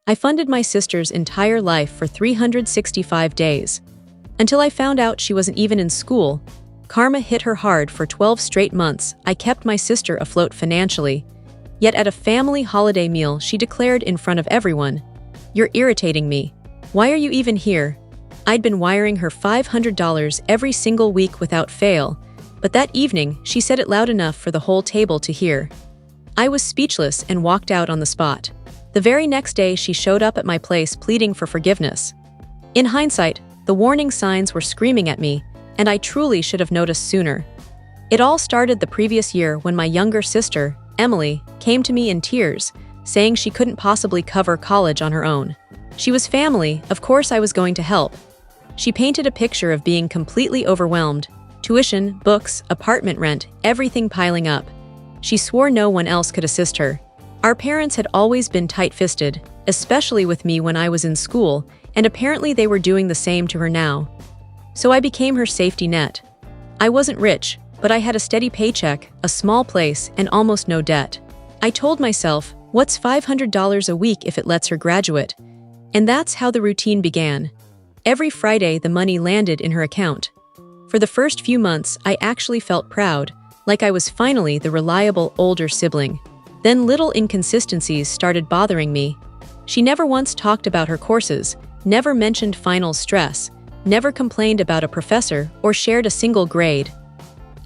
I funded my sister's entire life for 365 days. Until I found out she wasn't even in school. Karma hit her hard. For 12 straight months, I kept my sister afloat financially. Yet at a family holiday meal, she declared in front of everyone, "You're irritating me. Why are you even here?" I'd been wiring her $500 every single week without fail, but that evening, she said it loud enough for the whole table to hear. I was speechless and walked out on the spot. The very next day, she showed up at my place pleading for forgiveness. In hindsight, the warning signs were screaming at me, and I truly should have noticed sooner. It all started the previous year when my younger sister, Emily, came to me in tears, saying she couldn't possibly cover college on her own. She was family, of course I was going to help. She painted a picture of being completely overwhelmed, tuition, books, apartment rent, everything piling up. She swore no one else could assist her. Our parents had always been tight-fisted, especially with me when I was in school, and apparently they were doing the same to her now. So I became her safety net. I wasn't rich, but I had a steady paycheck, a small place, and almost no debt. I told myself, what's $500 a week if it lets her graduate? And that's how the routine began. Every Friday, the money landed in her account. For the first few months, I actually felt proud, like I was finally the reliable older sibling. Then little inconsistencies started bothering me. She never once talked about her courses, never mentioned final stress, never complained about a professor or shared a single grade.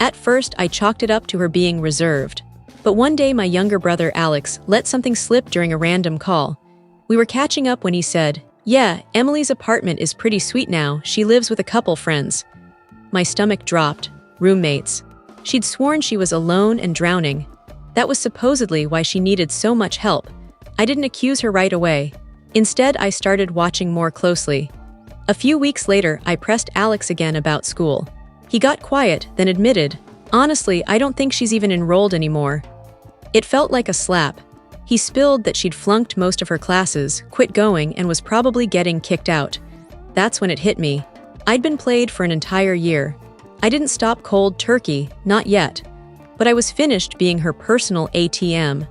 At first, I chalked it up to her being reserved. But one day my younger brother Alex let something slip during a random call. We were catching up when he said, "Yeah, Emily's apartment is pretty sweet now, she lives with a couple friends." My stomach dropped. Roommates. She'd sworn she was alone and drowning. That was supposedly why she needed so much help. I didn't accuse her right away. Instead, I started watching more closely. A few weeks later, I pressed Alex again about school. He got quiet, then admitted, "Honestly, I don't think she's even enrolled anymore." It felt like a slap. He spilled that she'd flunked most of her classes, quit going, and was probably getting kicked out. That's when it hit me. I'd been played for an entire year. I didn't stop cold turkey, not yet. But I was finished being her personal ATM.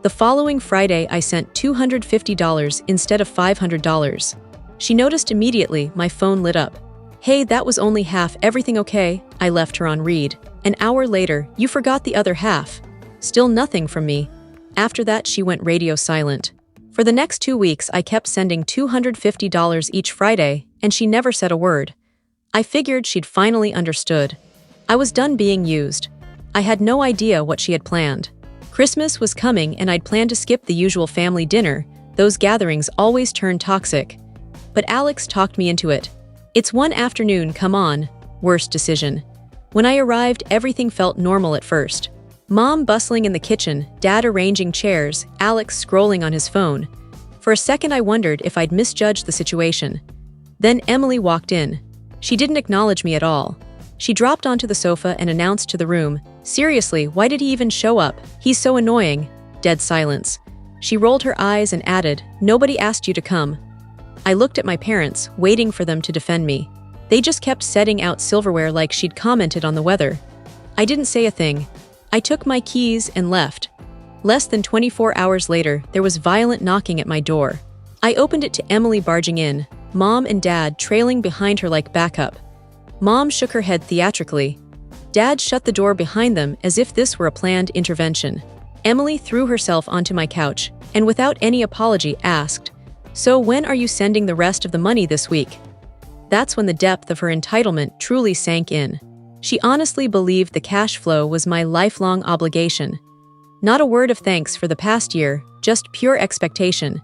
The following Friday, I sent $250 instead of $500. She noticed immediately. My phone lit up. "Hey, that was only half. Everything okay?" I left her on read. An hour later, "You forgot the other half." Still nothing from me. After that, she went radio silent. For the next 2 weeks, I kept sending $250 each Friday, and she never said a word. I figured she'd finally understood. I was done being used. I had no idea what she had planned. Christmas was coming, and I'd planned to skip the usual family dinner. Those gatherings always turn toxic. But Alex talked me into it. "It's one afternoon, come on." Worst decision. When I arrived, everything felt normal at first. Mom bustling in the kitchen, Dad arranging chairs, Alex scrolling on his phone. For a second I wondered if I'd misjudged the situation. Then Emily walked in. She didn't acknowledge me at all. She dropped onto the sofa and announced to the room, "Seriously, why did he even show up? He's so annoying." Dead silence. She rolled her eyes and added, "Nobody asked you to come." I looked at my parents, waiting for them to defend me. They just kept setting out silverware like she'd commented on the weather. I didn't say a thing. I took my keys and left. Less than 24 hours later, there was violent knocking at my door. I opened it to Emily barging in, Mom and Dad trailing behind her like backup. Mom shook her head theatrically. Dad shut the door behind them as if this were a planned intervention. Emily threw herself onto my couch and without any apology asked, "So when are you sending the rest of the money this week?" That's when the depth of her entitlement truly sank in. She honestly believed the cash flow was my lifelong obligation. Not a word of thanks for the past year, just pure expectation.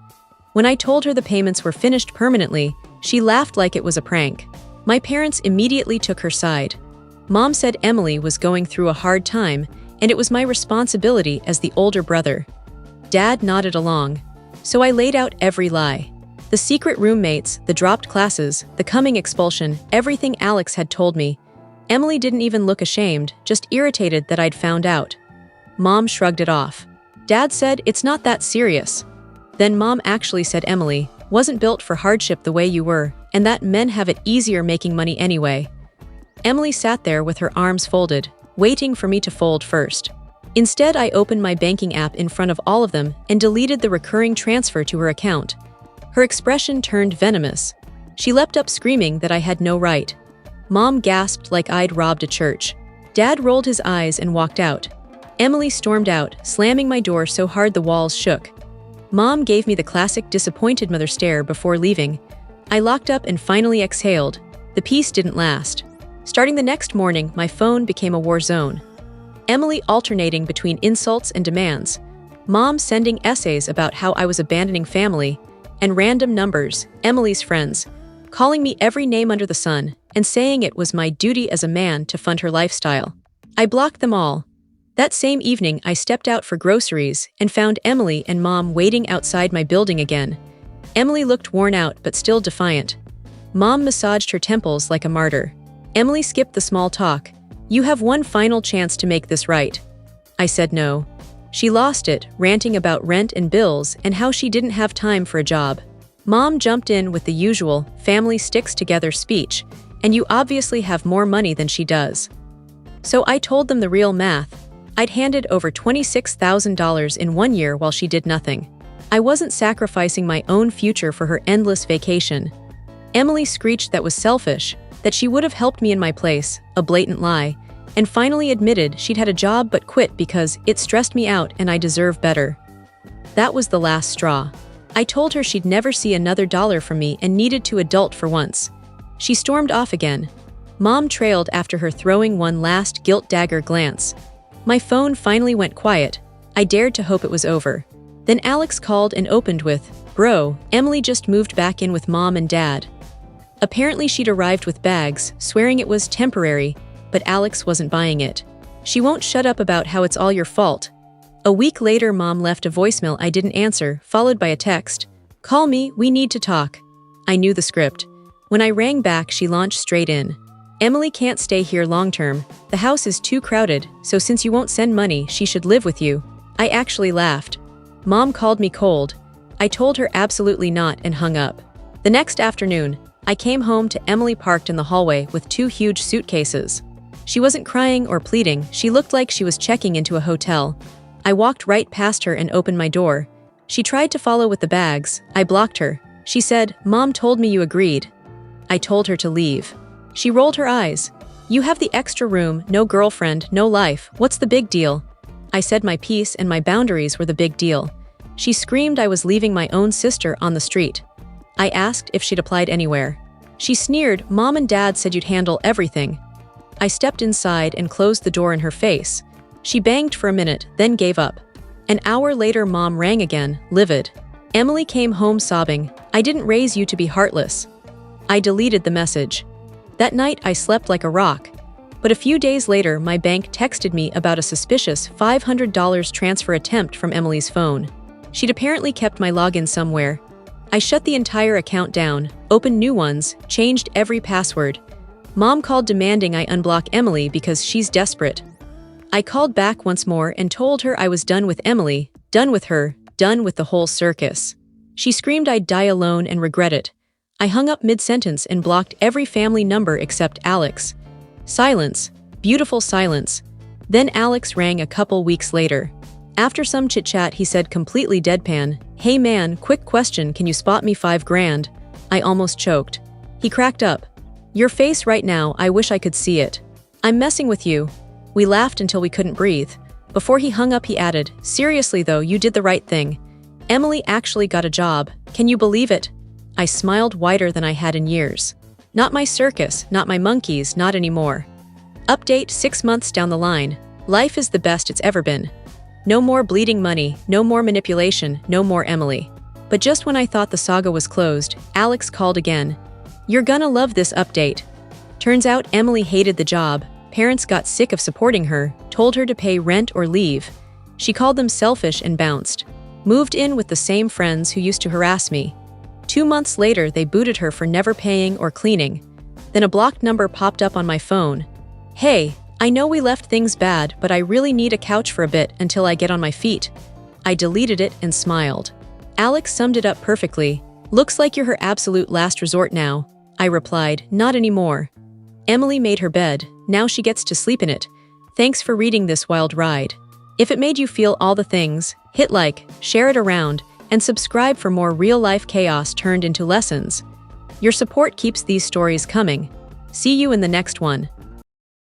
When I told her the payments were finished permanently, she laughed like it was a prank. My parents immediately took her side. Mom said Emily was going through a hard time, and it was my responsibility as the older brother. Dad nodded along. So I laid out every lie. The secret roommates, the dropped classes, the coming expulsion, everything Alex had told me. Emily didn't even look ashamed, just irritated that I'd found out. Mom shrugged it off. Dad said, "It's not that serious." Then Mom actually said Emily wasn't built for hardship the way you were, and that men have it easier making money anyway. Emily sat there with her arms folded, waiting for me to fold first. Instead, I opened my banking app in front of all of them and deleted the recurring transfer to her account. Her expression turned venomous. She leapt up screaming that I had no right. Mom gasped like I'd robbed a church. Dad rolled his eyes and walked out. Emily stormed out, slamming my door so hard the walls shook. Mom gave me the classic disappointed mother stare before leaving. I locked up and finally exhaled. The peace didn't last. Starting the next morning, my phone became a war zone. Emily alternating between insults and demands. Mom sending essays about how I was abandoning family, and random numbers, Emily's friends, calling me every name under the sun and saying it was my duty as a man to fund her lifestyle. I blocked them all. That same evening, I stepped out for groceries and found Emily and Mom waiting outside my building again. Emily looked worn out but still defiant. Mom massaged her temples like a martyr. Emily skipped the small talk. "You have one final chance to make this right." I said no. She lost it, ranting about rent and bills and how she didn't have time for a job. Mom jumped in with the usual, family sticks together speech, and you obviously have more money than she does. So I told them the real math. I'd handed over $26,000 in 1 year while she did nothing. I wasn't sacrificing my own future for her endless vacation. Emily screeched that was selfish, that she would have helped me in my place, a blatant lie, and finally admitted she'd had a job but quit because it stressed me out and I deserve better. That was the last straw. I told her she'd never see another dollar from me and needed to adult for once. She stormed off again. Mom trailed after her, throwing one last guilt dagger glance. My phone finally went quiet. I dared to hope it was over. Then Alex called and opened with, "Bro, Emily just moved back in with Mom and Dad." Apparently she'd arrived with bags, swearing it was temporary, but Alex wasn't buying it. "She won't shut up about how it's all your fault." A week later, Mom left a voicemail I didn't answer, followed by a text. "Call me, we need to talk." I knew the script. When I rang back, she launched straight in. "Emily can't stay here long term. The house is too crowded, so since you won't send money, she should live with you." I actually laughed. Mom called me cold. I told her absolutely not and hung up. The next afternoon, I came home to Emily parked in the hallway with 2 huge suitcases. She wasn't crying or pleading, she looked like she was checking into a hotel. I walked right past her and opened my door. She tried to follow with the bags. I blocked her. She said, "Mom told me you agreed." I told her to leave. She rolled her eyes. "You have the extra room, no girlfriend, no life, what's the big deal?" I said my piece and my boundaries were the big deal. She screamed I was leaving my own sister on the street. I asked if she'd applied anywhere. She sneered, "Mom and Dad said you'd handle everything." I stepped inside and closed the door in her face. She banged for a minute, then gave up. An hour later, Mom rang again, livid. Emily came home sobbing, "I didn't raise you to be heartless." I deleted the message. That night, I slept like a rock. But a few days later, my bank texted me about a suspicious $500 transfer attempt from Emily's phone. She'd apparently kept my login somewhere. I shut the entire account down, opened new ones, changed every password. Mom called demanding I unblock Emily because she's desperate. I called back once more and told her I was done with Emily, done with her, done with the whole circus. She screamed I'd die alone and regret it. I hung up mid-sentence and blocked every family number except Alex. Silence. Beautiful silence. Then Alex rang a couple weeks later. After some chit-chat, he said completely deadpan, "Hey man, quick question, can you spot me $5,000? I almost choked. He cracked up. "Your face right now, I wish I could see it. I'm messing with you." We laughed until we couldn't breathe. Before he hung up, he added, "Seriously though, you did the right thing. Emily actually got a job. Can you believe it?" I smiled wider than I had in years. Not my circus, not my monkeys, not anymore. Update 6 months down the line. Life is the best it's ever been. No more bleeding money, no more manipulation, no more Emily. But just when I thought the saga was closed, Alex called again. "You're gonna love this update." Turns out Emily hated the job. Parents got sick of supporting her, told her to pay rent or leave. She called them selfish and bounced. Moved in with the same friends who used to harass me. 2 months later, they booted her for never paying or cleaning. Then a blocked number popped up on my phone. "Hey, I know we left things bad, but I really need a couch for a bit until I get on my feet." I deleted it and smiled. Alex summed it up perfectly. "Looks like you're her absolute last resort now." I replied, "Not anymore." Emily made her bed. Now she gets to sleep in it. Thanks for reading this wild ride. If it made you feel all the things, hit like, share it around, and subscribe for more real-life chaos turned into lessons. Your support keeps these stories coming. See you in the next one.